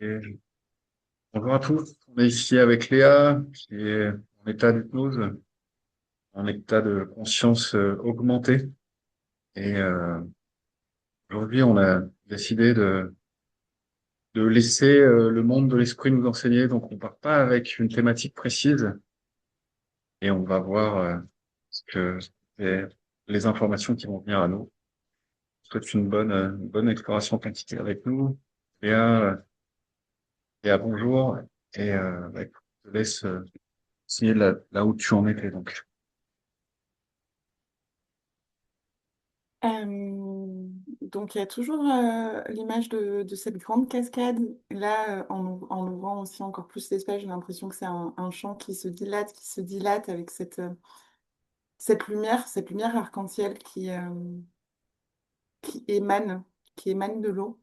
Et bonjour à tous, on est ici avec Léa, qui est en état d'hypnose, en état de conscience augmentée. Et aujourd'hui, on a décidé de laisser le monde de l'esprit nous enseigner. Donc, on part pas avec une thématique précise et on va voir ce que et les informations qui vont venir à nous. Je souhaite une bonne exploration quantité avec nous. Léa, Léa, bonjour. Et écoute, je te laisse signer là où tu en étais. Donc. Donc il y a toujours l'image de cette grande cascade. Là, en ouvrant aussi encore plus l'espace, j'ai l'impression que c'est un champ qui se dilate avec cette lumière arc-en-ciel qui émane, qui émane de l'eau.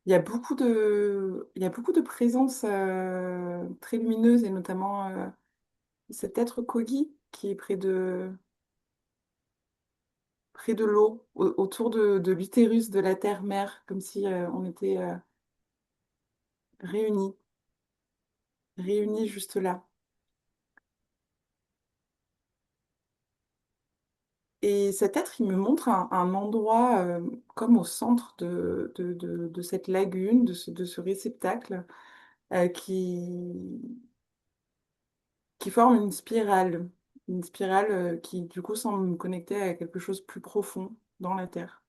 Il y a beaucoup de présences très lumineuses et notamment cet être Kogi qui est près de l'eau, autour de l'utérus de la terre-mère, comme si on était réunis, réunis juste là. Et cet être, il me montre un endroit comme au centre de cette lagune, de ce réceptacle, qui forme une spirale qui du coup semble me connecter à quelque chose de plus profond dans la Terre.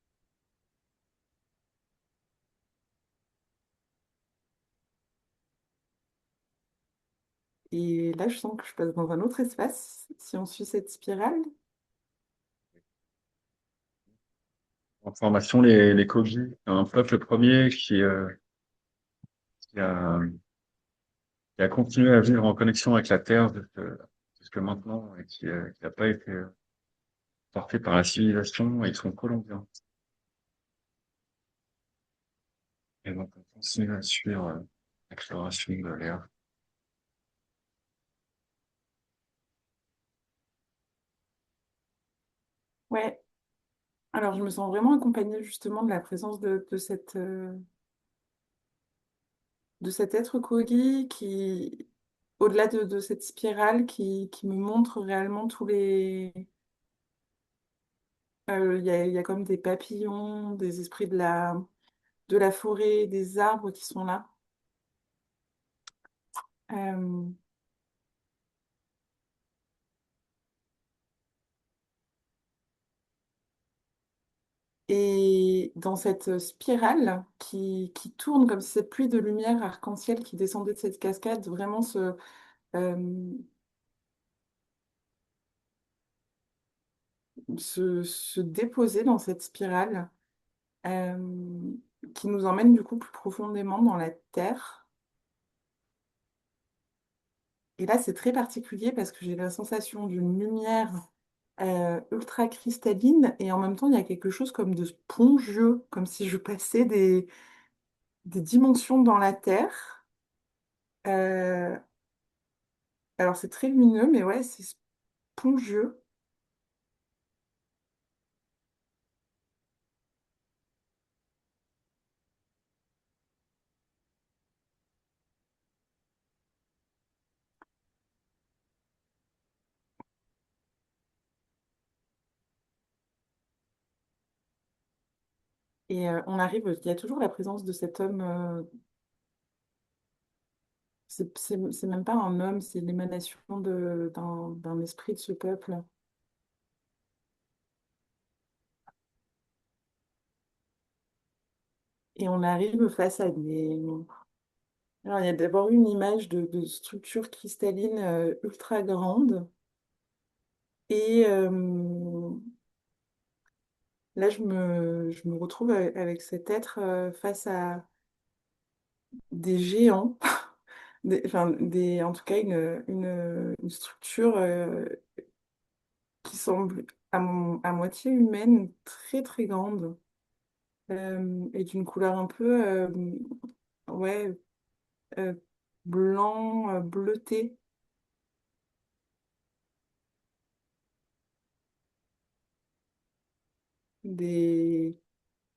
Et là, je sens que je passe dans un autre espace, si on suit cette spirale. Information, les Kogi, un peuple premier qui a, qui a continué à vivre en connexion avec la Terre jusque maintenant et qui n'a pas été porté par la civilisation et ils sont colombiens. Et donc, on continue à suivre l'exploration de l'air. Ouais, alors je me sens vraiment accompagnée justement de la présence de cet être Kogi qui, au-delà de cette spirale, qui me montre réellement tous les... il y a comme des papillons, des esprits de la forêt, des arbres qui sont là. Euh, et dans cette spirale qui tourne comme si cette pluie de lumière arc-en-ciel qui descendait de cette cascade vraiment euh, se déposait dans cette spirale euh, qui nous emmène du coup plus profondément dans la terre. Et là, c'est très particulier parce que j'ai la sensation d'une lumière ultra cristalline et en même temps, il y a quelque chose comme de spongieux, comme si je passais des dimensions dans la terre. Euh, alors, c'est très lumineux, mais ouais, c'est spongieux. Et on arrive, il y a toujours la présence de cet homme. C'est même pas un homme, c'est l'émanation d'un esprit de ce peuple. Et on arrive face à des... Alors, il y a d'abord une image de structure cristalline ultra grande. Et là, je me retrouve avec cet être face à des géants, en tout cas une structure qui semble à moitié humaine, très très grande, et d'une couleur un peu ouais, euh, blanc, bleuté, des,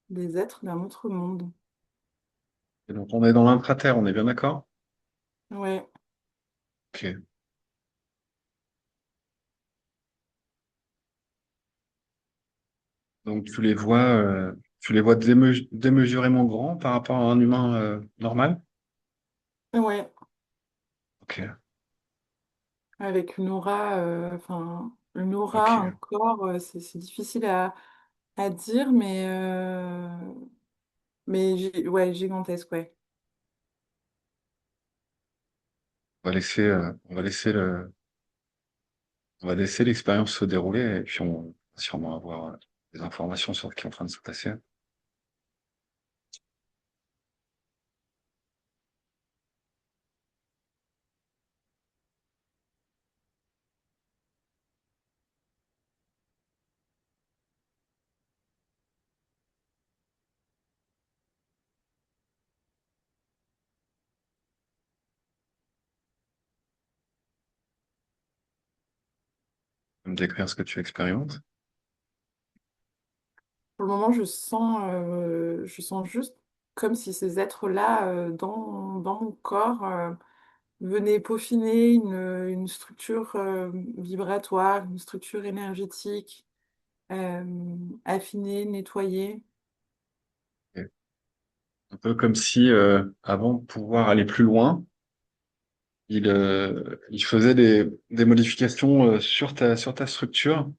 des êtres d'un autre monde. Et donc on est dans l'intraterre, on est bien d'accord? Ouais, Ok. Donc tu les vois démesurément grands par rapport à un humain normal? ouais, Ok, avec une aura, enfin, une aura, un ok. corps, c'est difficile à dire, ouais, gigantesque, ouais. On va laisser l'expérience se dérouler et puis on va sûrement avoir des informations sur ce qui est en train de se passer. Me décrire ce que tu expérimentes. Pour le moment, je sens juste comme si ces êtres-là, dans mon corps, venaient peaufiner une structure, vibratoire, une structure énergétique, affiner, nettoyer. Ok. Un peu comme si, avant de pouvoir aller plus loin, il faisait des modifications sur ta structure.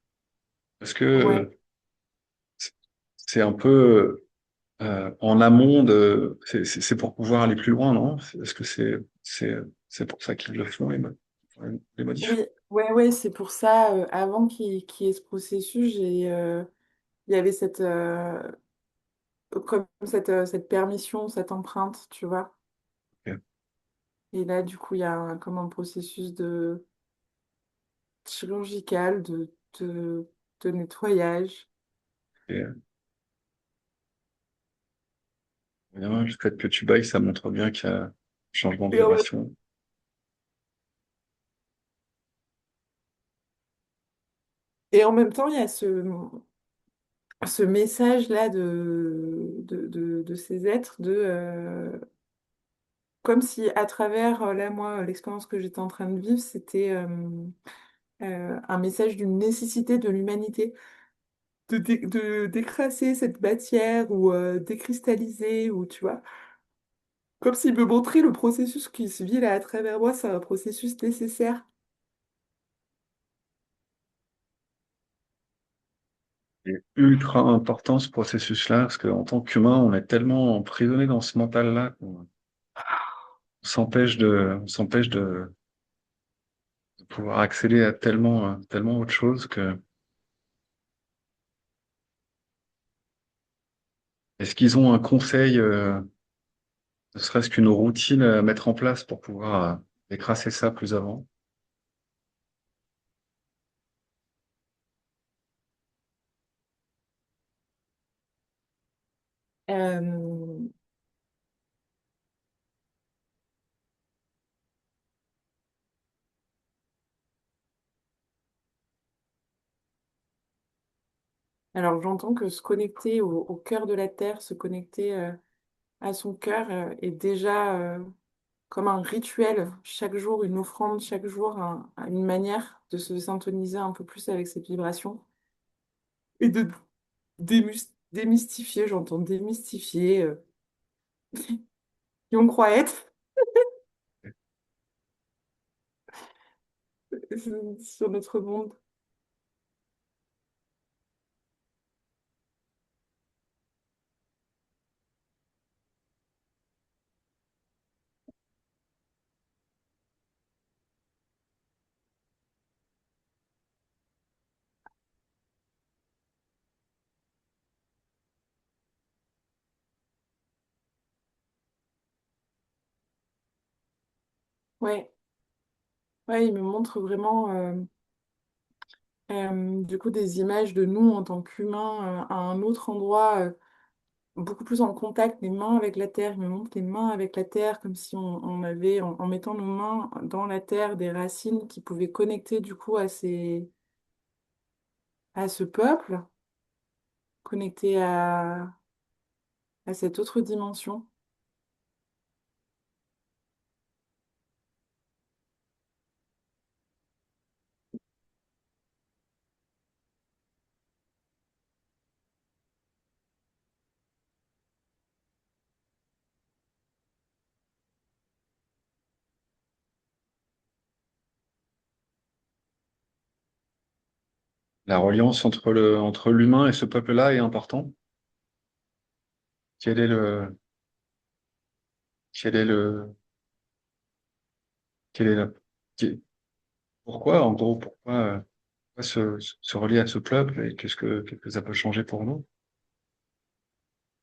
Parce que Ouais, c'est c'est un peu en amont c'est pour pouvoir aller plus loin, non? Est-ce que c'est pour ça qu'ils le font, les modifs? oui, ouais, ouais, c'est pour ça, avant qu'il y ait ce processus, il y avait cette permission, cette empreinte, tu vois. Ok. Et là, du coup, il y a comme un processus de chirurgical, de, de nettoyage. Et, évidemment, le fait que tu bailles, ça montre bien qu'il y a un changement de Et en, vibration. et en même temps, il y a ce message-là de ces êtres, comme si à travers, là, moi, l'expérience que j'étais en train de vivre, c'était un message d'une nécessité de l'humanité de décrasser cette matière ou décristalliser, ou tu vois. Comme s'il me montrait le processus qui se vit là à travers moi, c'est un processus nécessaire. C'est ultra important ce processus-là, parce qu'en tant qu'humain, on est tellement emprisonné dans ce mental-là qu'on on s'empêche de pouvoir accéder à tellement autre chose que. Est-ce qu'ils ont un conseil, ne serait-ce qu'une routine à mettre en place pour pouvoir décrasser ça plus avant? Euh, alors j'entends que se connecter au cœur de la Terre, se connecter à son cœur est déjà comme un rituel, chaque jour une offrande, chaque jour une manière de se syntoniser un peu plus avec cette vibration et de démystifier, j'entends démystifier qui on croit être sur notre monde. Ouais, ouais, il me montre vraiment du coup des images de nous en tant qu'humains à un autre endroit, beaucoup plus en contact, les mains avec la terre. Il me montre les mains avec la terre, comme si on avait, en mettant nos mains dans la terre, des racines qui pouvaient connecter du coup à ce peuple, connecter à cette autre dimension. La reliance entre l'humain et ce peuple-là est important. Quel est le, quel est le, quel est la, qui- pourquoi, en gros, pourquoi se relier à ce peuple et qu'est-ce que ça peut changer pour nous?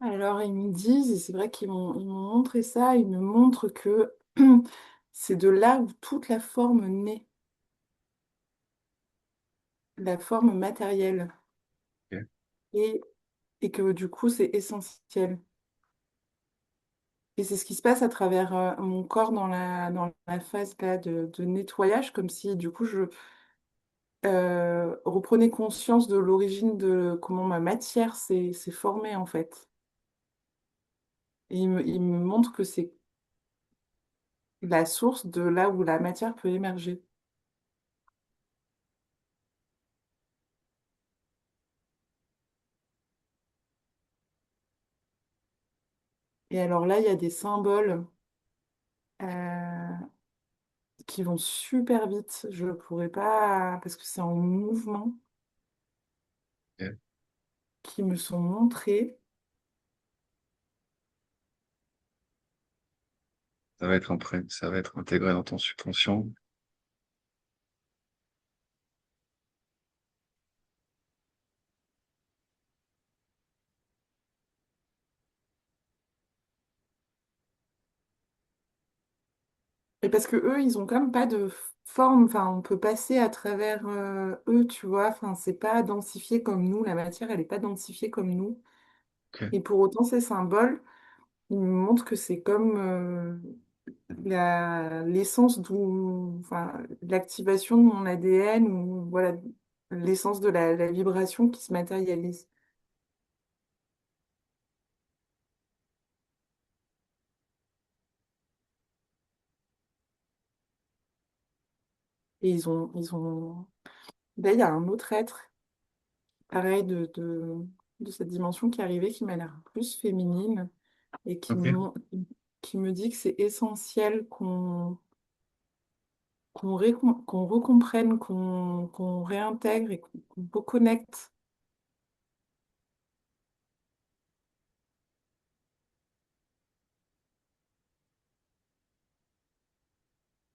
Alors, ils me disent, et c'est vrai qu'ils m'ont montré ça, ils me montrent que c'est de là où toute la forme naît, la forme matérielle, Ok, et, et que du coup, c'est essentiel. Et c'est ce qui se passe à travers mon corps dans la phase là, de nettoyage, comme si du coup, je reprenais conscience de l'origine de comment ma matière s'est formée en fait. Et il me montre que c'est la source de là où la matière peut émerger. Et alors là, il y a des symboles euh, qui vont super vite. Je ne pourrais pas, parce que c'est en mouvement, ok. qui me sont montrés. Ça va être intégré dans ton subconscient. Et parce que eux, ils ont quand même pas de forme. Enfin, on peut passer à travers eux, tu vois. Enfin, c'est pas densifié comme nous. La matière, elle n'est pas densifiée comme nous. Ok, Et pour autant, ces symboles, ils me montrent que c'est comme l'essence d'où, enfin, l'activation de mon ADN ou voilà, l'essence de la vibration qui se matérialise. Et ils ont... Là, il y a un autre être, pareil, de cette dimension qui est arrivé, qui m'a l'air plus féminine et ok. qui me dit que c'est essentiel qu'on recomprenne, qu'on réintègre et qu'on reconnecte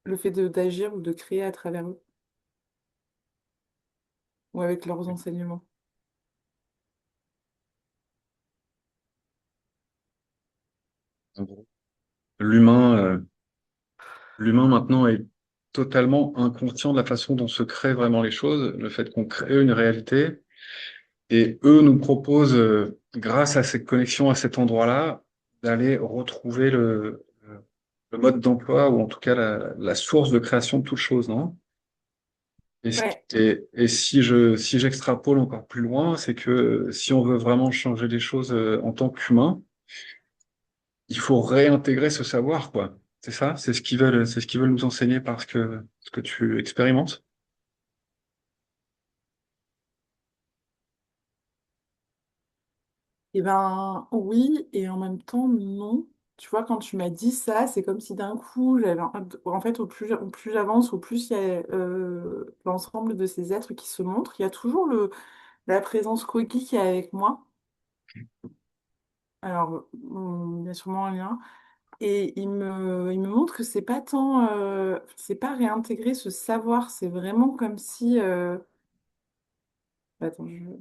le fait d'agir ou de créer à travers eux ou avec leurs enseignements. En gros, L'humain, l'humain maintenant est totalement inconscient de la façon dont se créent vraiment les choses, le fait qu'on crée une réalité. Et eux nous proposent, grâce à cette connexion à cet endroit-là, d'aller retrouver le mode d'emploi ou en tout cas la source de création de toute chose, non? Ouais. Et si j'extrapole encore plus loin, c'est que si on veut vraiment changer les choses en tant qu'humain, il faut réintégrer ce savoir, quoi. C'est ça? C'est ce qu'ils veulent nous enseigner parce que ce que tu expérimentes? Eh ben oui, et en même temps non. Tu vois, quand tu m'as dit ça, c'est comme si d'un coup, en fait, au plus j'avance, au plus il y a l'ensemble de ces êtres qui se montrent. Il y a toujours la présence Kogi qui est avec moi. Alors, il y a sûrement un lien. Et il me montre que c'est pas tant, c'est pas réintégrer ce savoir, c'est vraiment comme si, attends, il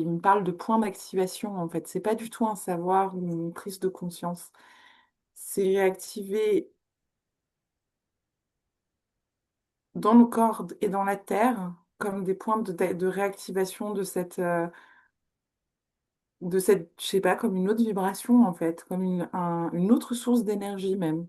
me parle de point d'activation en fait. C'est pas du tout un savoir ou une prise de conscience. C'est réactiver dans le corps et dans la terre comme des points de réactivation de cette, je sais pas, comme une autre vibration en fait, comme une autre source d'énergie même.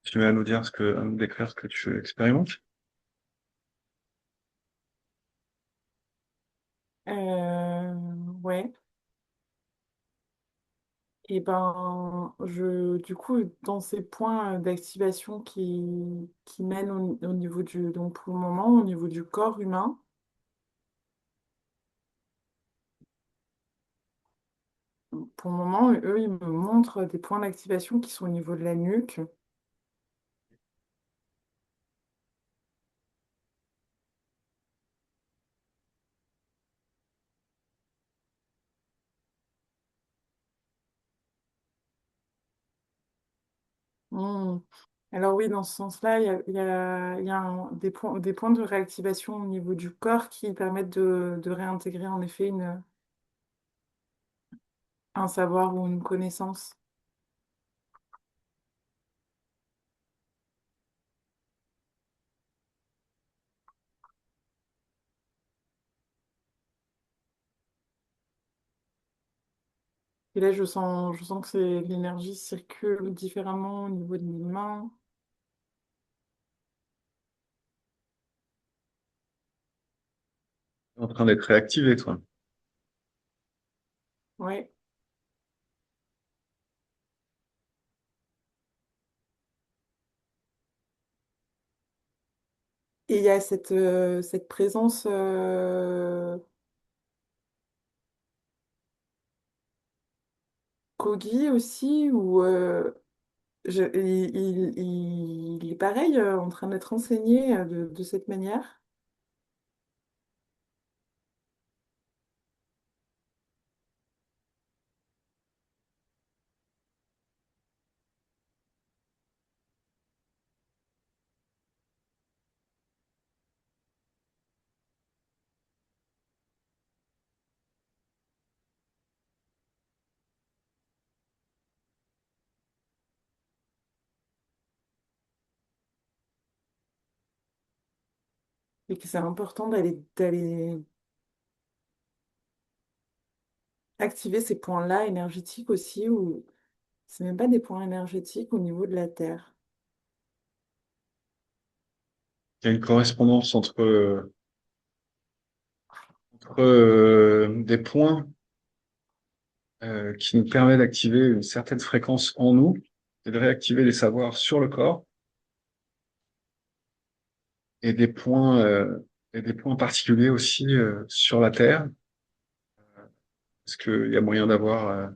Tu vas nous dire à nous décrire ce que tu expérimentes? Euh, ouais. Et ben, du coup, dans ces points d'activation qui mènent au niveau donc pour le moment, au niveau du corps humain, pour le moment, eux, ils me montrent des points d'activation qui sont au niveau de la nuque. Hmm. Alors oui, dans ce sens-là, il y a des points de réactivation au niveau du corps qui permettent de réintégrer en effet un savoir ou une connaissance. Et là, je sens que l'énergie circule différemment au niveau de mes mains. T'es en train d'être réactivé, toi. Ouais. Et il y a cette présence Kogi aussi, où il est pareil, en train d'être enseigné de cette manière. Et que c'est important d'aller activer ces points-là énergétiques aussi, ou c'est même pas des points énergétiques au niveau de la Terre. Il y a une correspondance entre des points qui nous permet d'activer une certaine fréquence en nous et de réactiver des savoirs sur le corps et des points particuliers aussi sur la Terre. Est-ce qu'il y a moyen d'avoir,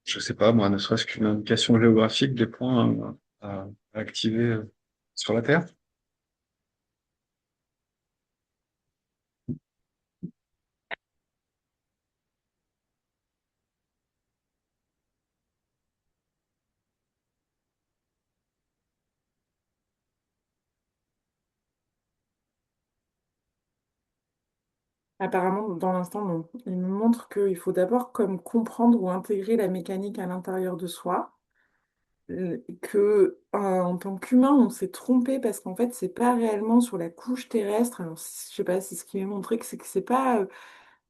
je sais pas moi, ne serait-ce qu'une indication géographique des points à activer sur la Terre? Apparemment, dans l'instant, non. Il me montre qu'il faut d'abord comme comprendre ou intégrer la mécanique à l'intérieur de soi. Que en tant qu'humain, on s'est trompé parce qu'en fait, c'est pas réellement sur la couche terrestre. Alors, je sais pas, c'est ce qui m'est montré que c'est pas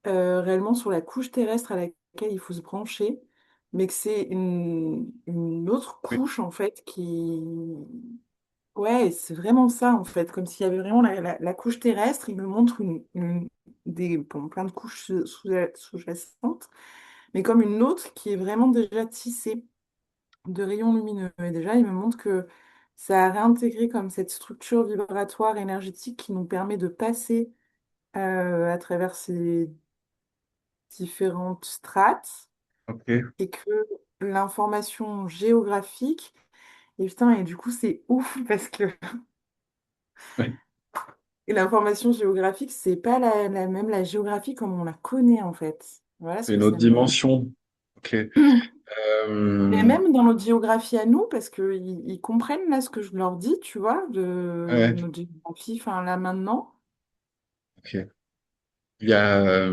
réellement sur la couche terrestre à laquelle il faut se brancher, mais que c'est une autre Oui, couche en fait qui. Ouais, c'est vraiment ça en fait, comme s'il y avait vraiment la couche terrestre. Il me montre bon, plein de couches sous-jacentes, mais comme une autre qui est vraiment déjà tissée de rayons lumineux. Et déjà, il me montre que ça a réintégré comme cette structure vibratoire énergétique qui nous permet de passer à travers ces différentes strates ok. et que l'information géographique, et putain, et du coup, c'est ouf parce que Oui. et l'information géographique, c'est pas même la géographie comme on la connaît en fait. Voilà ce C'est que une autre ça me. dimension. Ok. Mais Euh, même dans notre géographie à nous, parce qu'ils ils comprennent là ce que je leur dis, tu vois, de ouais, notre géographie, enfin là maintenant. ok. Il y a,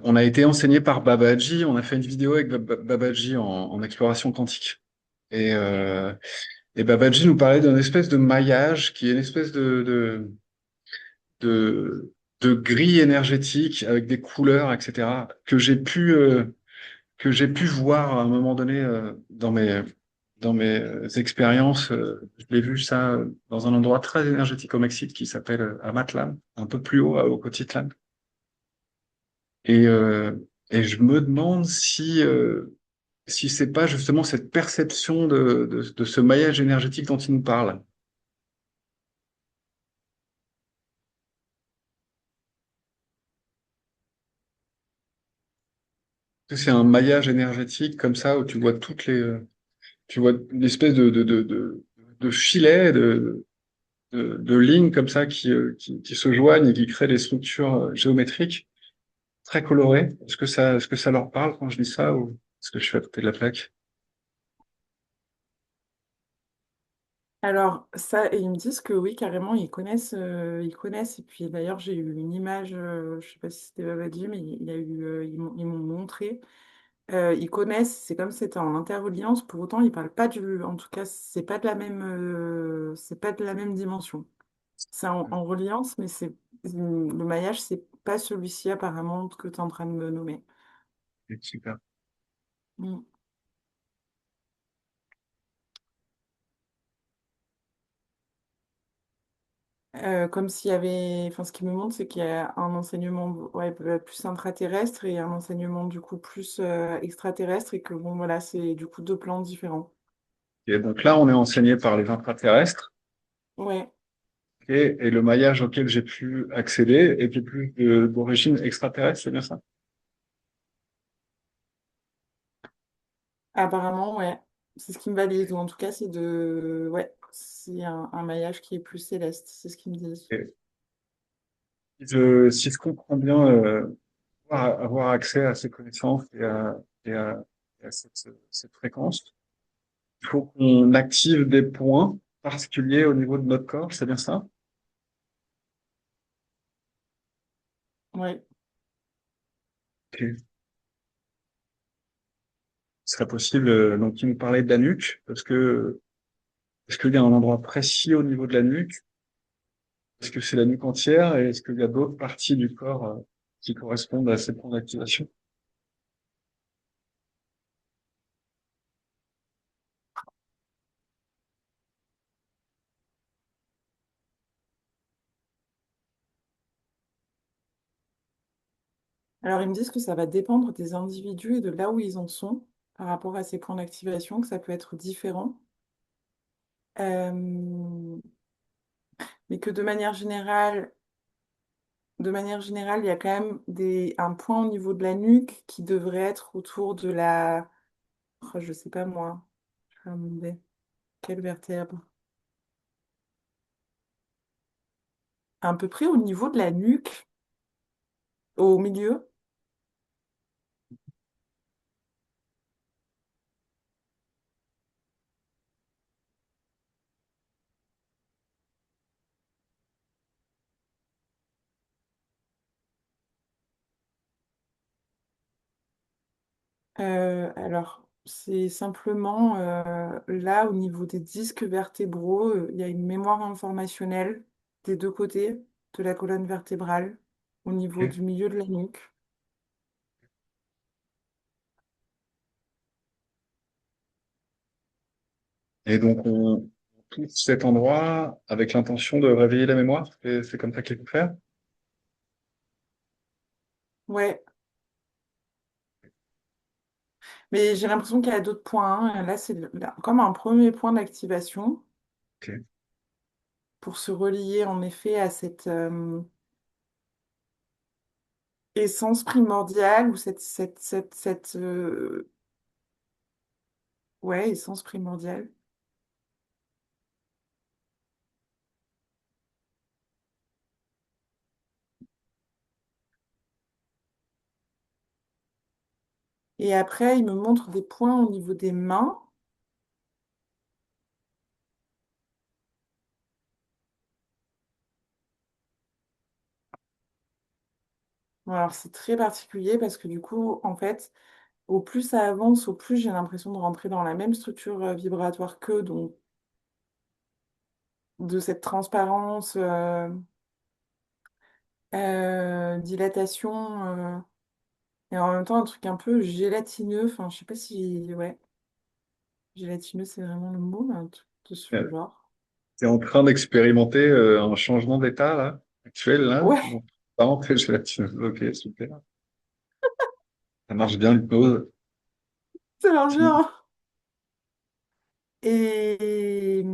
on a été enseigné par Babaji, on a fait une vidéo avec Babaji en exploration quantique. Et, euh, et Babaji nous parlait d'une espèce de maillage qui est une espèce de, de grille énergétique avec des couleurs, etc., que j'ai pu voir à un moment donné dans mes expériences, je l'ai vu ça dans un endroit très énergétique au Mexique qui s'appelle Amatlan, un peu plus haut, à Ocotitlán. Et, euh, et je me demande si c'est pas justement cette perception de ce maillage énergétique dont il nous parle. C'est un maillage énergétique comme ça où tu vois tu vois une espèce de filet, de lignes comme ça qui se joignent et qui créent des structures géométriques très colorées. Est-ce que ça leur parle quand je dis ça ou est-ce que je suis à côté de la plaque? Alors ça, et ils me disent que oui, carrément, ils connaissent. Et puis d'ailleurs, j'ai eu une image, je sais pas si c'était Babaji, mais il y a eu, ils m'ont montré. Ils connaissent, c'est comme si c'était en interreliance. Pour autant, ils parlent pas en tout cas, c'est pas de la même dimension. C'est en reliance, mais le maillage, c'est pas celui-ci apparemment que tu es en train de me nommer. Ok, super. Mm. Comme s'il y avait, enfin, ce qui me montre, c'est qu'il y a un enseignement ouais, plus intraterrestre et un enseignement du coup plus extraterrestre et que bon voilà, c'est du coup deux plans différents. Et donc là, on est enseigné par les intraterrestres Ouais. et le maillage auquel j'ai pu accéder était plus d'origine extraterrestre, c'est bien ça? Apparemment, ouais. C'est ce qui me valide, ou en tout cas, ouais, c'est un maillage qui est plus céleste, c'est ce qu'ils me disent. Et si je comprends bien, avoir accès à ces connaissances et à, et à cette fréquence, il faut qu'on active des points particuliers au niveau de notre corps, c'est bien ça? Ouais. Ok. Ce serait possible, donc il nous parlait de la nuque, est-ce qu'il y a un endroit précis au niveau de la nuque? Est-ce que c'est la nuque entière et est-ce qu'il y a d'autres parties du corps, qui correspondent à ces points d'activation? Alors, ils me disent que ça va dépendre des individus et de là où ils en sont par rapport à ces points d'activation, que ça peut être différent. Euh, mais que de manière générale, il y a quand même un point au niveau de la nuque qui devrait être autour de la, oh, je sais pas moi, je vais remonter. Quelle vertèbre? À peu près au niveau de la nuque, au milieu. Alors, c'est simplement là, au niveau des disques vertébraux, il y a une mémoire informationnelle des deux côtés de la colonne vertébrale, au niveau Ok. du milieu de la nuque. Et donc on touche cet endroit avec l'intention de réveiller la mémoire, c'est comme ça qu'il faut faire? Ouais, mais j'ai l'impression qu'il y a d'autres points, hein. Là, c'est comme un premier point d'activation Ok. pour se relier en effet à cette essence primordiale ou ouais, essence primordiale. Et après, il me montre des points au niveau des mains. Bon, alors, c'est très particulier parce que du coup, en fait, au plus ça avance, au plus j'ai l'impression de rentrer dans la même structure vibratoire qu'eux, donc de cette transparence, dilatation, et en même temps un truc un peu gélatineux. Enfin, je sais pas si, ouais. Gélatineux, c'est vraiment le mot, mais un truc de ce Euh, genre. T'es en train d'expérimenter un changement d'état là, actuel là. Ouais, Bon, parenthèse gélatineux. Ok, super. Ça marche bien l'hypnose. ça marche bien. Et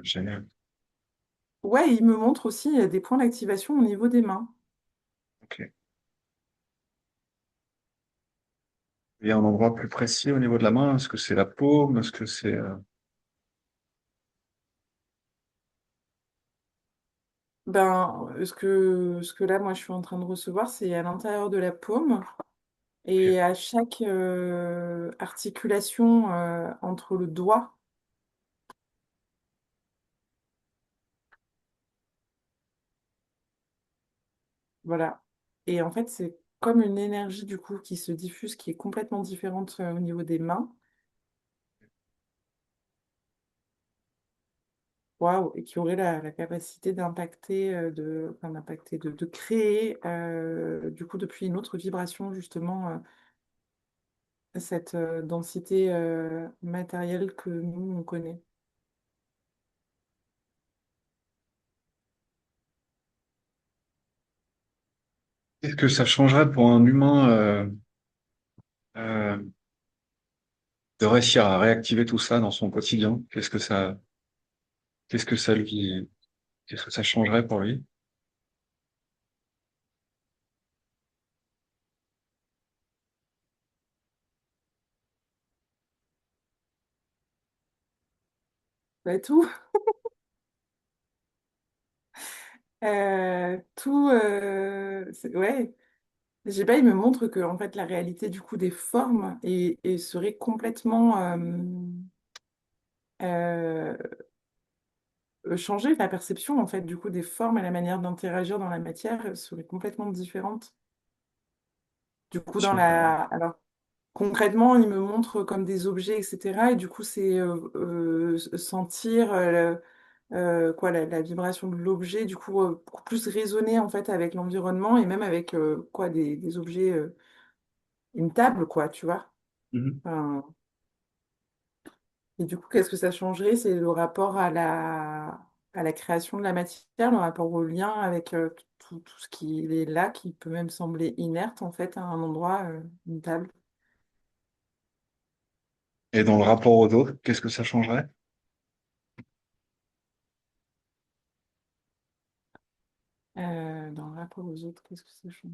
Génial. ouais, il me montre aussi des points d'activation au niveau des mains. Ok. Il y a un endroit plus précis au niveau de la main. Est-ce que c'est la paume? Est-ce que c'est Ben, ce que là, moi, je suis en train de recevoir, c'est à l'intérieur de la paume. ok. Et à chaque articulation entre le doigt, voilà. Et en fait, c'est comme une énergie du coup qui se diffuse, qui est complètement différente au niveau des mains. Waouh, et qui aurait la capacité d'impacter, enfin, d'impacter, de créer du coup depuis une autre vibration justement cette densité matérielle que nous on connaît. Qu'est-ce que ça changerait pour un humain euh, de réussir à réactiver tout ça dans son quotidien? Qu'est-ce que ça lui, qu'est-ce que ça changerait pour lui? Ouais, tout, ouais. Je sais pas, il me montre que en fait la réalité du coup des formes et serait complètement euh, changée. La perception en fait du coup des formes et la manière d'interagir dans la matière serait complètement différente. Du coup, alors concrètement, il me montre comme des objets, etc. Et du coup, c'est sentir quoi, la vibration de l'objet, du coup, beaucoup plus résonner en fait avec l'environnement et même avec quoi, des objets, une table, quoi, tu vois. Mhm. Enfin, et du coup, qu'est-ce que ça changerait? C'est le rapport à la création de la matière, le rapport au lien avec tout ce qui est là, qui peut même sembler inerte en fait à un endroit, une table. Et dans le rapport aux autres, qu'est-ce que ça changerait? Dans le rapport aux autres, qu'est-ce que ça change?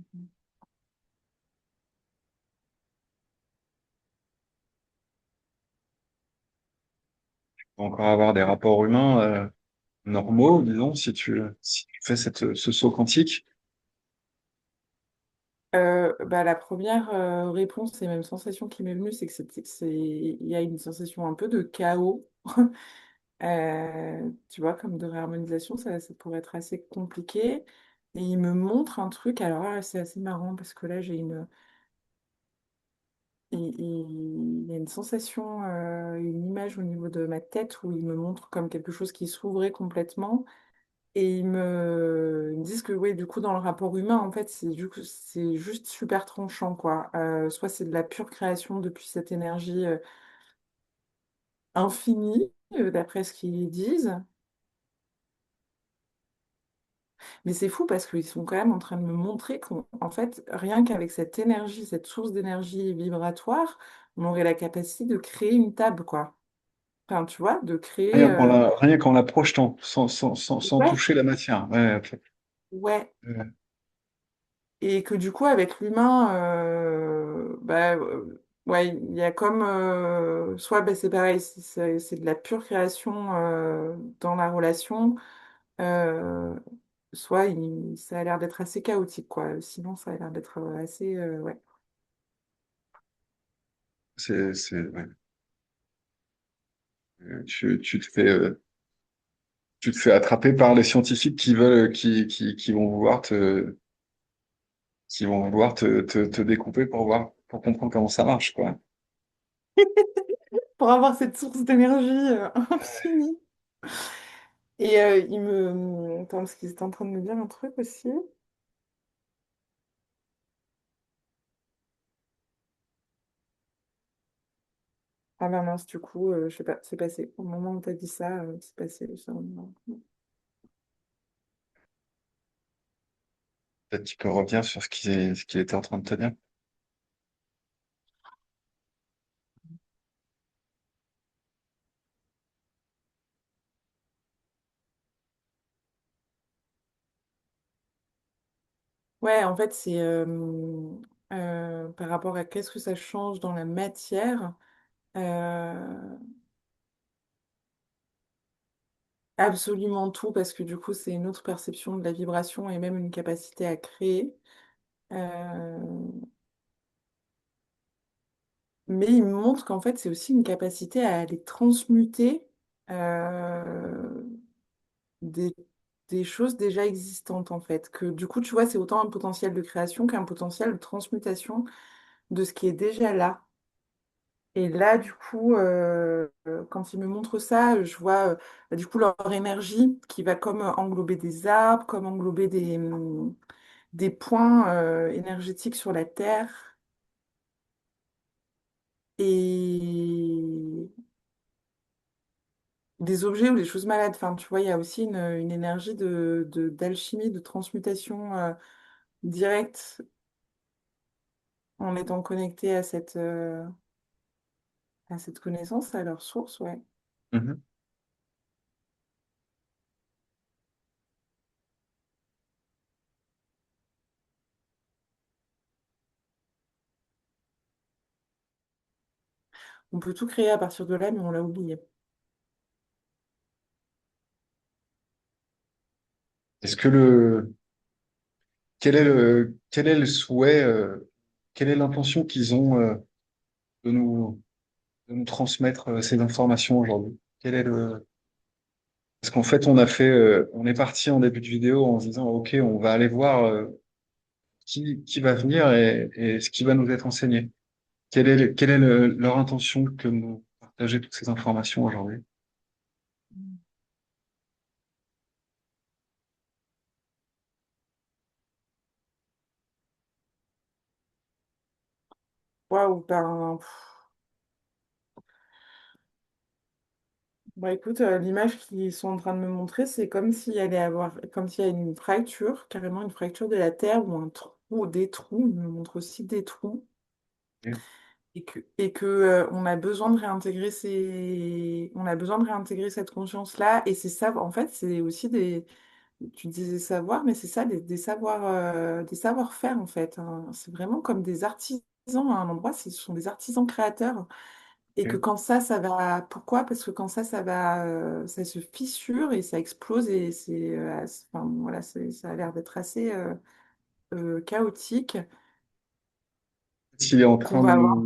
On va encore avoir des rapports humains normaux, disons, si tu fais ce saut quantique. Bah, la première réponse et même sensation qui m'est venue, c'est que il y a une sensation un peu de chaos. Tu vois, comme de réharmonisation, ça pourrait être assez compliqué. Et il me montre un truc, alors là, c'est assez marrant parce que là, il y a une sensation, une image au niveau de ma tête où il me montre comme quelque chose qui s'ouvrait complètement. Et ils me disent que oui, du coup, dans le rapport humain, en fait, c'est juste super tranchant, quoi. Soit c'est de la pure création depuis cette énergie infinie, d'après ce qu'ils disent. Mais c'est fou parce qu'ils sont quand même en train de me montrer qu'en en fait, rien qu'avec cette énergie, cette source d'énergie vibratoire, on aurait la capacité de créer une table, quoi. Enfin, tu vois, de créer... Rien qu'en la projetant, sans Ouais, toucher la matière. Ouais, ok. ouais. Ouais. Et que du coup, avec l'humain, ouais, il y a comme, soit bah, c'est pareil, c'est de la pure création dans la relation, euh, soit ça a l'air d'être assez chaotique, quoi. Sinon, ça a l'air d'être assez, ouais. Ouais. Tu te fais attraper par les scientifiques qui veulent, qui vont vouloir te découper pour voir, pour comprendre comment ça marche, quoi. Pour avoir cette source d'énergie infinie. Et attends, parce qu'ils étaient en train de me dire un truc aussi. « Ah bah mince, du coup, je sais pas, c'est passé. Au moment où tu as dit ça, c'est passé. Peut-être tu peux revenir sur ce qu'il était en train de te dire. Ouais, en fait, c'est par rapport à qu'est-ce que ça change dans la matière. euh, Absolument tout, parce que du coup, c'est une autre perception de la vibration et même une capacité à créer. Euh, mais il me montre qu'en fait, c'est aussi une capacité à aller transmuter euh, des, des choses déjà existantes, en fait. Que du coup, tu vois, c'est autant un potentiel de création qu'un potentiel de transmutation de ce qui est déjà là. Et là, du coup, quand ils me montrent ça, je vois du coup leur énergie qui va comme englober des arbres, comme englober des points énergétiques sur la Terre et des objets ou des choses malades. Enfin, tu vois, il y a aussi une énergie d'alchimie, de transmutation directe en étant connecté à cette connaissance, à leur source, ouais. Mhm. On peut tout créer à partir de là, mais on l'a oublié. Est-ce que quel est le souhait, quelle est l'intention qu'ils ont de de nous transmettre ces informations aujourd'hui? Quel est le Parce qu'en fait, on est parti en début de vidéo en se disant, OK, on va aller voir qui va venir et ce qui va nous être enseigné. Quelle est leur intention que nous partager toutes ces informations aujourd'hui? Waouh, ben, bah écoute, l'image qu'ils sont en train de me montrer, c'est comme s'il y allait avoir, comme s'il y a une fracture, carrément une fracture de la Terre ou un trou, ou des trous. Ils me montrent aussi des trous et que on a besoin de réintégrer on a besoin de réintégrer cette conscience-là. Et c'est ça, en fait, c'est aussi tu disais savoir, mais c'est ça, des savoirs, des savoir-faire en fait, hein. C'est vraiment comme des artisans à un endroit. Ce sont des artisans créateurs. Et que Ok. quand ça va. Pourquoi? Parce que quand ça va, ça se fissure et ça explose et enfin, voilà, ça a l'air d'être assez chaotique. Il est en Qu'on train de va avoir.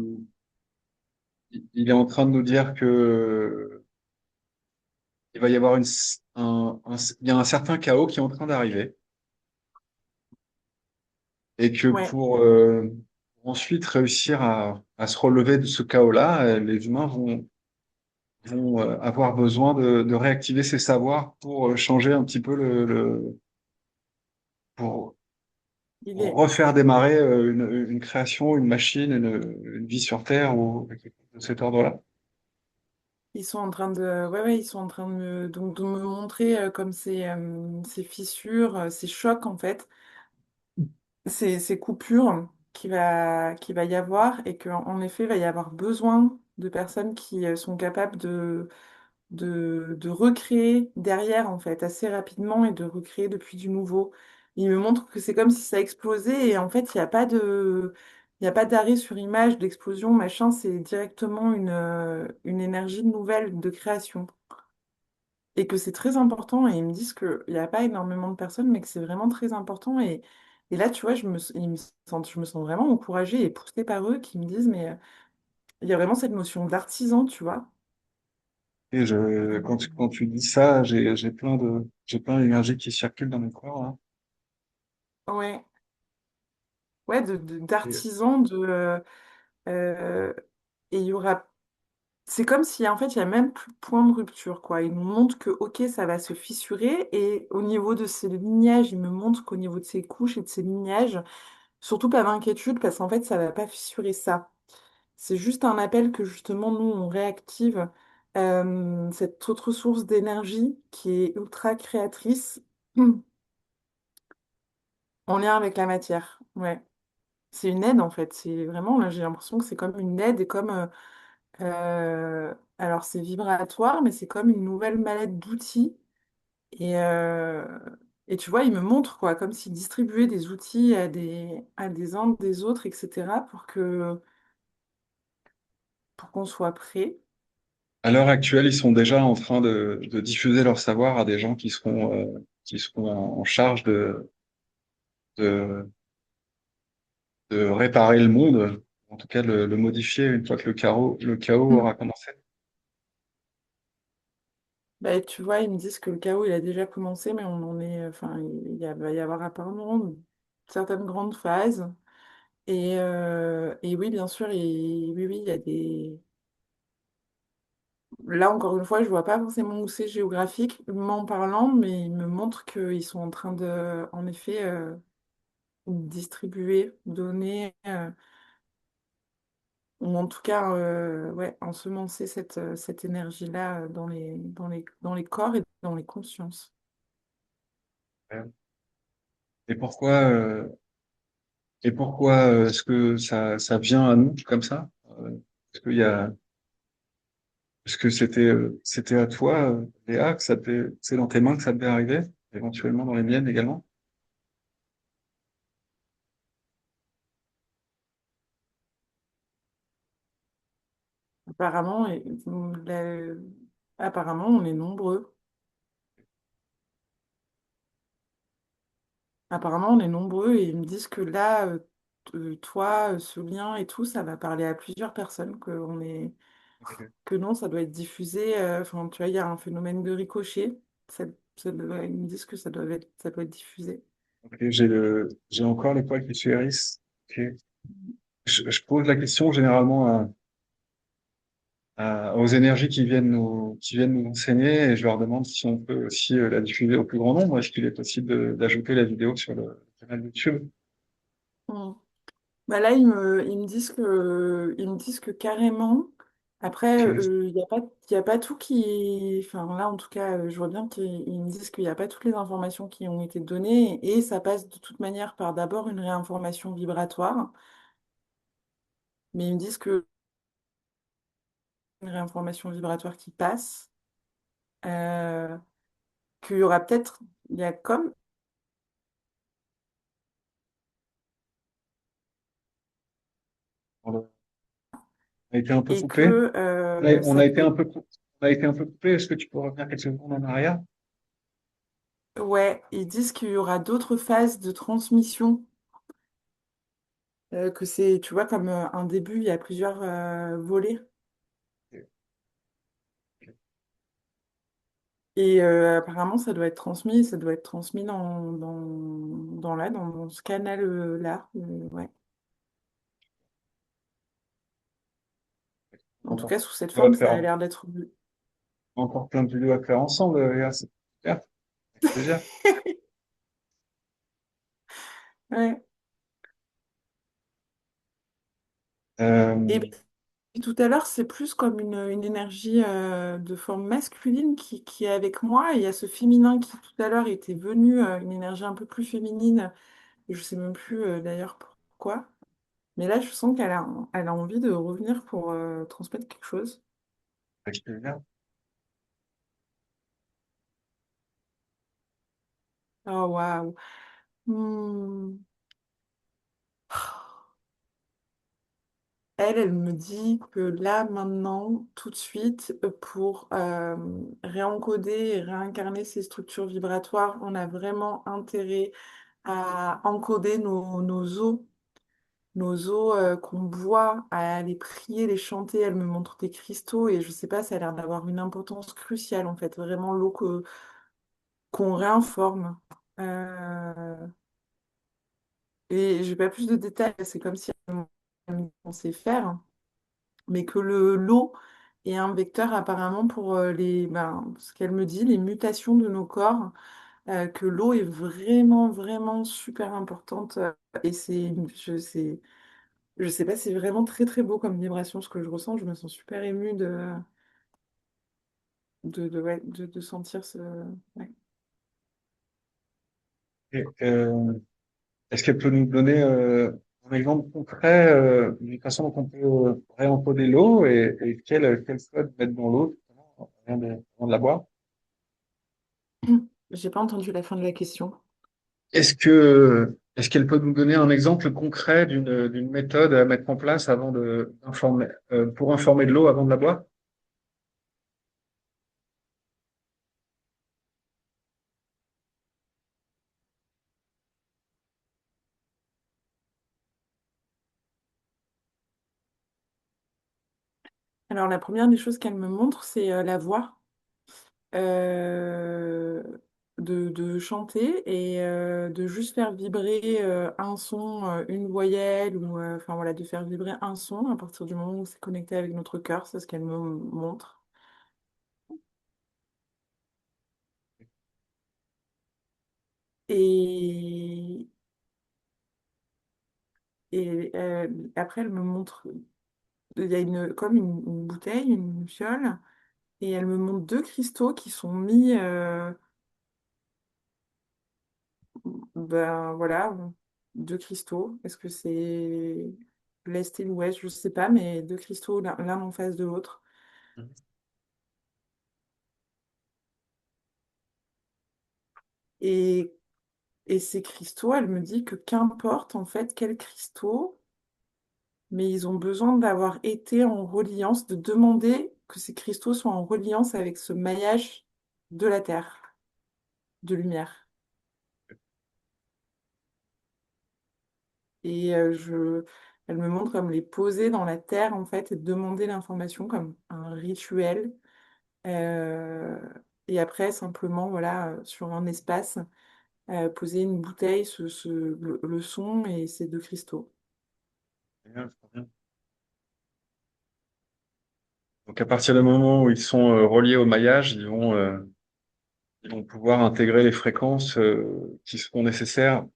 il est en train de nous dire que il va y avoir il y a un certain chaos qui est en train d'arriver et que Ouais, pour ensuite réussir à se relever de ce chaos-là, les humains vont avoir besoin de réactiver ces savoirs pour changer un petit peu pour, il pour est. refaire démarrer une création, une machine, une vie sur Terre ou quelque chose de cet ordre-là. Ils sont en train de. Ouais, ouais, ils sont en train donc, de me montrer comme ces fissures, ces chocs en fait, ces coupures qui va y avoir et qu'en effet, il va y avoir besoin de personnes qui sont capables de recréer derrière, en fait, assez rapidement et de recréer depuis du nouveau. Il me montre que c'est comme si ça explosait et en fait, il y a pas d'arrêt sur image d'explosion, machin, c'est directement une énergie nouvelle de création. Et que c'est très important et ils me disent qu'il n'y a pas énormément de personnes, mais que c'est vraiment très important. Et là, tu vois, je me sens vraiment encouragée et poussée par eux qui me disent, mais il y a vraiment cette notion d'artisan, tu vois. Et quand tu dis ça, j'ai plein d'énergie qui circule dans mon corps, là. Ouais. Ouais, Et d'artisans, euh, et il y aura. C'est comme si en fait il y a même plus de point de rupture, quoi. Il nous montre que ok, ça va se fissurer, et au niveau de ces lignages, il me montre qu'au niveau de ces couches et de ces lignages, surtout pas d'inquiétude, parce qu'en fait ça va pas fissurer ça. C'est juste un appel que justement nous, on réactive cette autre source d'énergie qui est ultra créatrice en lien avec la matière. Ouais. C'est une aide en fait. C'est vraiment, là, j'ai l'impression que c'est comme une aide et comme. Alors c'est vibratoire, mais c'est comme une nouvelle mallette d'outils. Et, euh, et tu vois, il me montre quoi, comme s'il distribuait des outils à des uns, des autres, etc. Pour qu'on soit prêt. À l'heure actuelle, ils sont déjà en train de diffuser leur savoir à des gens qui seront en charge de, de réparer le monde, en tout cas de le modifier une fois que le chaos aura commencé. Bah, tu vois, ils me disent que le chaos, il a déjà commencé, mais on en est, enfin, va y avoir apparemment certaines grandes phases. Et oui, bien sûr, oui, oui, il y a des. Là, encore une fois, je vois pas forcément où c'est géographiquement parlant, mais ils me montrent qu'ils sont en train de, en effet, distribuer, donner, ou en tout cas, ouais, ensemencer cette énergie-là dans les corps et dans les consciences. Et pourquoi, euh, et pourquoi est-ce que ça vient à nous comme ça? Est-ce qu'il y a, est-ce que c'était à toi, Léa, c'est dans tes mains que ça devait arriver, éventuellement dans les miennes également? Apparemment, apparemment, on est nombreux. Apparemment, on est nombreux et ils me disent que là, toi, ce lien et tout, ça va parler à plusieurs personnes, que non, ça doit être diffusé. Enfin, tu vois, il y a un phénomène de ricochet. Ils me disent que ça doit être diffusé. Ok, j'ai encore les poils qui se hérissent. Ok. Je pose la question généralement aux énergies qui viennent nous enseigner et je leur demande si on peut aussi la diffuser au plus grand nombre. Est-ce qu'il est possible d'ajouter la vidéo sur le canal YouTube? Mm. Bah là, ils me disent que carrément, après, Ok, il y a pas tout qui. Enfin, là, en tout cas, je vois bien qu'ils me disent qu'il n'y a pas toutes les informations qui ont été données et ça passe de toute manière par d'abord une réinformation vibratoire. Mais ils me disent que une réinformation vibratoire qui passe, euh, qu'il y aura peut-être. Il y a comme. on a été un peu Et coupé. que On ça a été doit un être. peu, on a été un peu coupé. Est-ce que tu peux revenir quelques secondes en arrière? Ouais, ils disent qu'il y aura d'autres phases de transmission. Que c'est, tu vois, comme un début, il y a plusieurs volets. Et apparemment, ça doit être transmis dans ce canal-là. Ouais. En tout Encore cas, sous cette plein de forme, vidéos à ça a faire, l'air d'être. encore plein de vidéos à faire ensemble, Léa, c'est super, avec plaisir. Ouais. Et Euh, tout à l'heure, c'est plus comme une énergie de forme masculine qui est avec moi. Et il y a ce féminin qui tout à l'heure était venu, une énergie un peu plus féminine. Et je sais même plus d'ailleurs pourquoi. Mais là, je sens elle a envie de revenir pour transmettre quelque chose. avec plaisir. Oh, waouh. Hmm. Elle me dit que là, maintenant, tout de suite, pour réencoder et réincarner ces structures vibratoires, on a vraiment intérêt à encoder nos os qu'on boit, à les prier, les chanter. Elle me montre des cristaux et je sais pas, ça a l'air d'avoir une importance cruciale en fait, vraiment l'eau qu'on réinforme. Euh, et j'ai pas plus de détails, c'est comme si on sait faire, mais que le l'eau est un vecteur apparemment pour ce qu'elle me dit, les mutations de nos corps, que l'eau est vraiment, vraiment super importante. Et c'est, Je sais pas, c'est vraiment très très beau comme vibration ce que je ressens. Je me sens super émue ouais, de sentir ce. Ouais. Et, est-ce qu'elle peut nous donner un exemple concret d'une façon dont on peut réencoder l'eau et quel code mettre dans l'eau avant de la boire? J'ai pas entendu la fin de la question. Est-ce qu'elle peut nous donner un exemple concret d'une méthode à mettre en place pour informer de l'eau avant de la boire? Alors la première des choses qu'elle me montre, c'est la voix. euh, de chanter et de juste faire vibrer un son, une voyelle, ou enfin voilà, de faire vibrer un son à partir du moment où c'est connecté avec notre cœur, c'est ce qu'elle me montre. Et, et après, elle me montre, il y a comme une bouteille, une fiole, et elle me montre deux cristaux qui sont mis, ben voilà, deux cristaux. Est-ce que c'est l'Est et l'Ouest? Je sais pas, mais deux cristaux l'un en face de l'autre. Et, et ces cristaux, elle me dit que qu'importe en fait quels cristaux, mais ils ont besoin d'avoir été en reliance, de demander que ces cristaux soient en reliance avec ce maillage de la Terre, de lumière. Et elle me montre comme les poser dans la Terre en fait et demander l'information comme un rituel. Euh, et après, simplement, voilà, sur un espace, poser une bouteille, le son et ces deux cristaux. Bien, très bien. Donc à partir du moment où ils sont reliés au maillage, ils vont pouvoir intégrer les fréquences qui seront nécessaires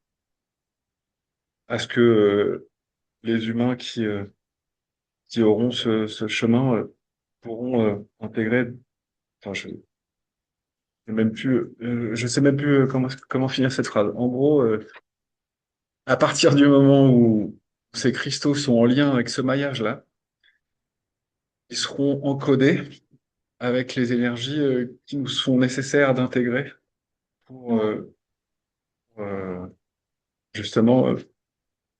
à ce que les humains qui auront ce chemin pourront intégrer. Enfin, je sais même plus comment finir cette phrase. En gros, à partir du moment où ces cristaux sont en lien avec ce maillage-là, ils seront encodés avec les énergies qui nous sont nécessaires d'intégrer pour Mm. justement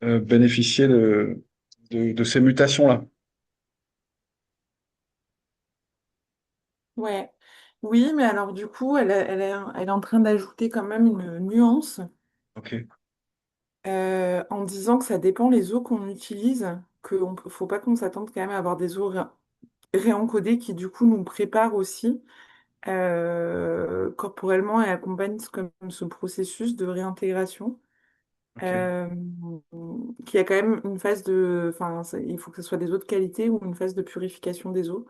bénéficier de ces mutations-là. Ouais. Oui, mais alors du coup, elle est en train d'ajouter quand même une nuance Ok, en disant que ça dépend les eaux qu'on utilise, faut pas qu'on s'attende quand même à avoir des eaux réencodées qui du coup nous préparent aussi corporellement et accompagnent comme ce processus de réintégration. ok. Euh, qu'il y a quand même une phase de, enfin, il faut que ce soit des eaux de qualité ou une phase de purification des eaux.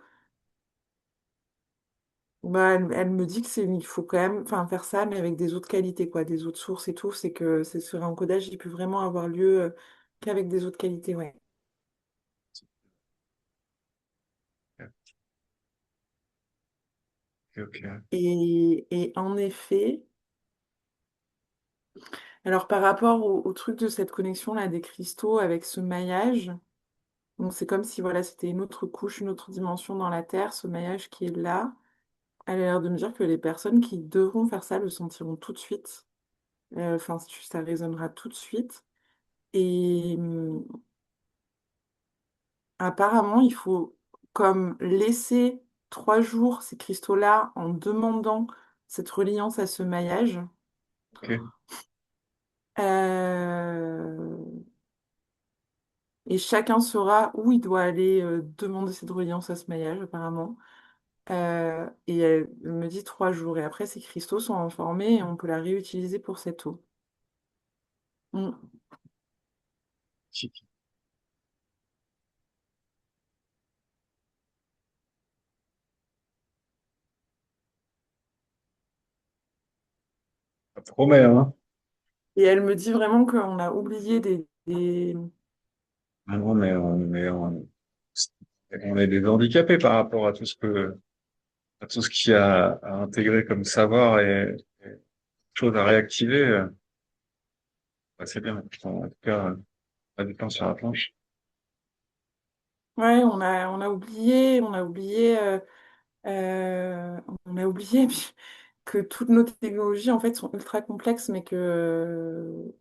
Bah, elle me dit que il faut quand même, enfin, faire ça, mais avec des eaux de qualité, quoi, des eaux de source et tout. C'est que ce réencodage, il peut vraiment avoir lieu qu'avec des eaux de qualité, ouais. Ok, ok. Et en effet, alors par rapport au truc de cette connexion là des cristaux avec ce maillage, donc c'est comme si voilà, c'était une autre couche, une autre dimension dans la Terre, ce maillage qui est là. Elle a l'air de me dire que les personnes qui devront faire ça le sentiront tout de suite. Enfin, ça résonnera tout de suite. Et apparemment, il faut comme laisser 3 jours ces cristaux-là en demandant cette reliance à ce maillage. Ok. Euh, et chacun saura où il doit aller demander cette reliance à ce maillage, apparemment. Et elle me dit 3 jours. Et après, ces cristaux sont informés et on peut la réutiliser pour cette eau. Mm. Ça promet, hein? Et elle me dit vraiment qu'on a oublié Non, mais on est des handicapés par rapport à à tout ce qu'il y a à intégrer comme savoir et choses à réactiver. Bah, c'est bien. En tout cas, pas du temps sur la planche. Ouais, on a oublié que toutes nos technologies en fait sont ultra complexes, mais que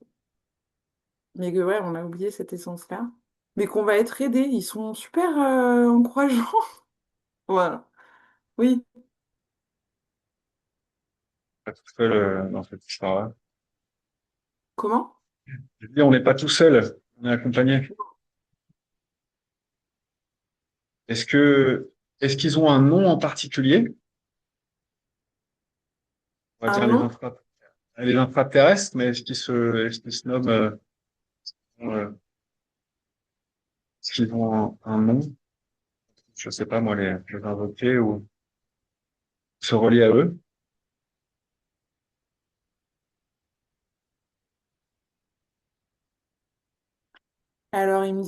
ouais, on a oublié cette essence-là. Mais qu'on va être aidés, ils sont super encourageants. Voilà. Oui. Pas tout seul dans cette histoire-là. Comment? Je dis, on n'est pas tout seul. On est accompagné. Est-ce que, est-ce qu'ils ont un nom en particulier? On va Un dire nom? les intraterrestres, mais est-ce qu'ils se nomment, est-ce qu'ils ont un nom? Je sais pas, moi, les invoquer ou se relier à eux. Alors, ils me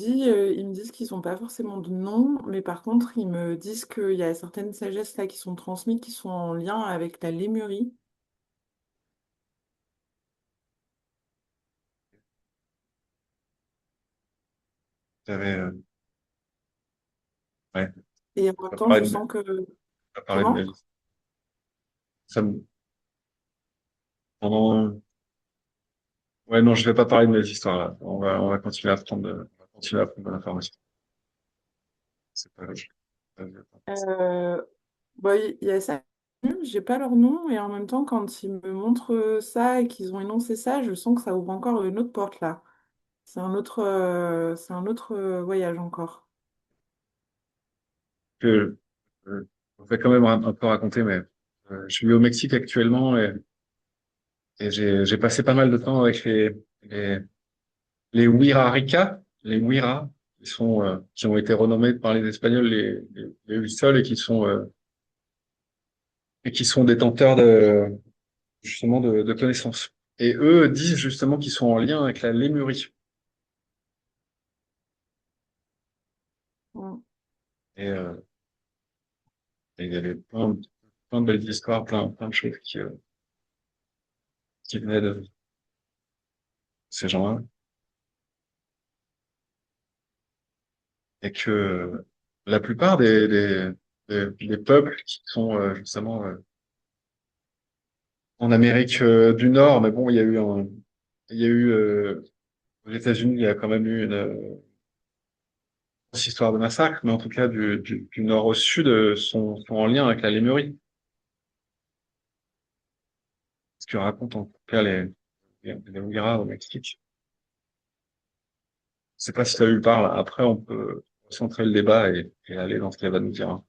disent qu'ils n'ont pas forcément de nom, mais par contre, ils me disent qu'il y a certaines sagesses là qui sont transmises qui sont en lien avec la lémurie. J'avais, ouais, Et en même pas temps, parler je de, sens que... pas parler de Comment? mes ça me, pendant, ouais, non, je vais pas parler de mes histoires là. On va continuer à prendre, on va continuer à prendre de l'information. C'est pas, Euh, Bah, il y a ça, j'ai pas leur nom, et en même temps, quand ils me montrent ça et qu'ils ont énoncé ça, je sens que ça ouvre encore une autre porte là. C'est un autre voyage encore. que, je vais quand même un peu raconter, mais je suis au Mexique actuellement et j'ai passé pas mal de temps avec les, les Huirarica, les Huira, qui ont été renommés par les Espagnols les Huichols et qui sont détenteurs justement de connaissances. Et eux disent justement qu'ils sont en lien avec la Lémurie. Mm. Et, et il y avait plein de belles histoires, plein de choses qui venaient de ces gens-là. Et que la plupart des peuples qui sont justement en Amérique du Nord, mais bon, il y a eu aux États-Unis, il y a quand même eu une grosse histoire de massacre, mais en tout cas du nord au sud sont en lien avec la Lémurie. Ce que racontent en tout cas les Ouïgras au Mexique. Je sais pas si ça lui parle. Après, on peut centrer le débat et aller dans ce qu'elle va nous dire, hein.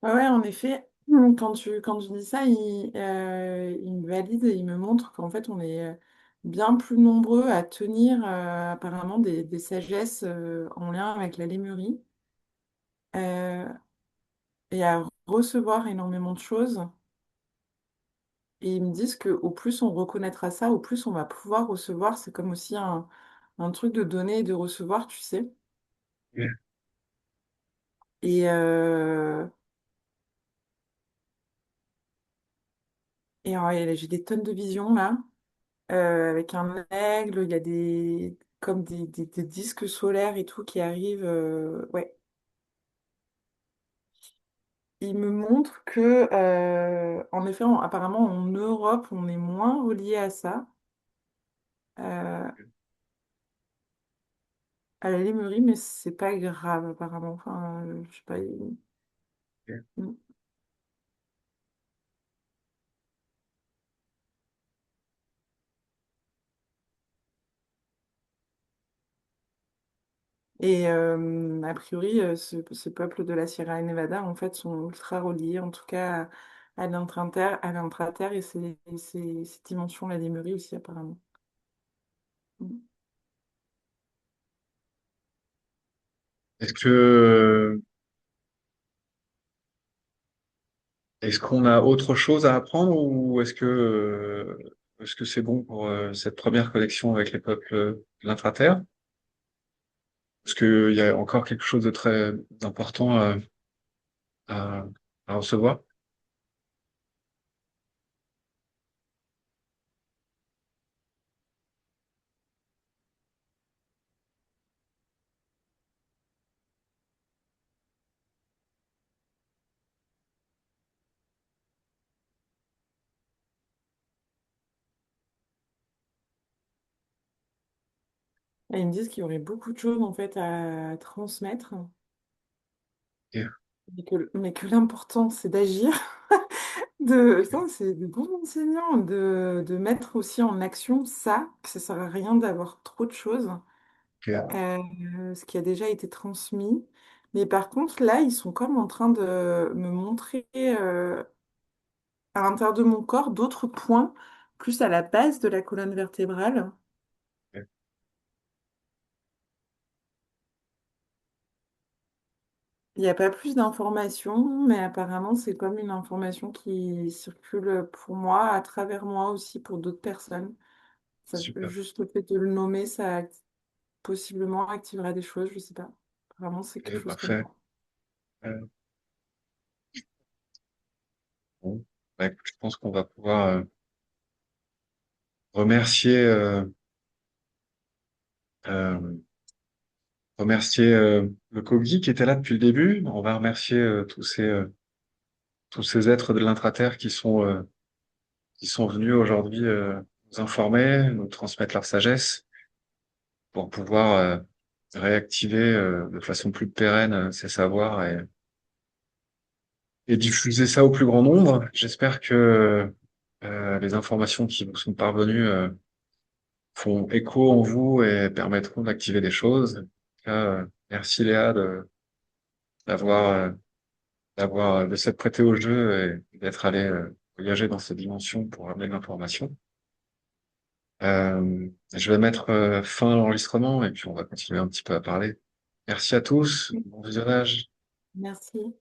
Ouais, ouais, en effet, quand tu dis ça, il me valide et il me montre qu'en fait, on est bien plus nombreux à tenir apparemment des sagesses en lien avec la lémurie euh, et à recevoir énormément de choses. Et ils me disent qu'au plus on reconnaîtra ça, au plus on va pouvoir recevoir. C'est comme aussi un truc de donner et de recevoir, tu sais. Ok. Et, j'ai des tonnes de visions là, avec un aigle, il y a comme des disques solaires et tout qui arrivent. Ouais. Il me montre que, en effet, apparemment en Europe, on est moins relié à ça, euh, à la lémurie, mais c'est pas grave apparemment. Enfin, je sais pas. Et a priori, ce peuple de la Sierra Nevada, en fait, sont ultra reliés, en tout cas à l'intra-terre et ces dimensions, la Lémurie aussi, apparemment. Mm. Est-ce que est-ce qu'on a autre chose à apprendre ou est-ce que est-ce que c'est bon pour cette première connexion avec les peuples de l'intraterre? Est-ce qu'il y a encore quelque chose de très important à, à recevoir? Et ils me disent qu'il y aurait beaucoup de choses en fait à transmettre, Et, mais que l'important c'est d'agir, de, putain, c'est de bons enseignants, de mettre aussi en action ça, que ça sert à rien d'avoir trop de choses, et, ce qui a déjà été transmis. Mais par contre, là, ils sont comme en train de me montrer à l'intérieur de mon corps d'autres points, plus à la base de la colonne vertébrale. et, Il n'y a pas plus d'informations, mais apparemment, c'est comme une information qui circule pour moi, à travers moi aussi pour d'autres personnes. super. Juste le fait de le nommer, possiblement activera des choses, je sais pas. Vraiment, c'est quelque Et chose comme parfait. ça. Euh, bon. Bah, écoute, je pense qu'on va pouvoir remercier, euh, remercier le Kogi qui était là depuis le début. On va remercier tous ces êtres de l'intraterre qui sont venus aujourd'hui nous informer, nous transmettre leur sagesse pour pouvoir réactiver de façon plus pérenne ces savoirs et diffuser ça au plus grand nombre. J'espère que les informations qui vous sont parvenues font écho en vous et permettront d'activer des choses. En tout cas, merci Léa d'avoir de s'être prêtée au jeu et d'être allée voyager dans cette dimension pour amener de l'information. Je vais mettre fin à l'enregistrement et puis on va continuer un petit peu à parler. Merci à tous, bon visionnage. Merci.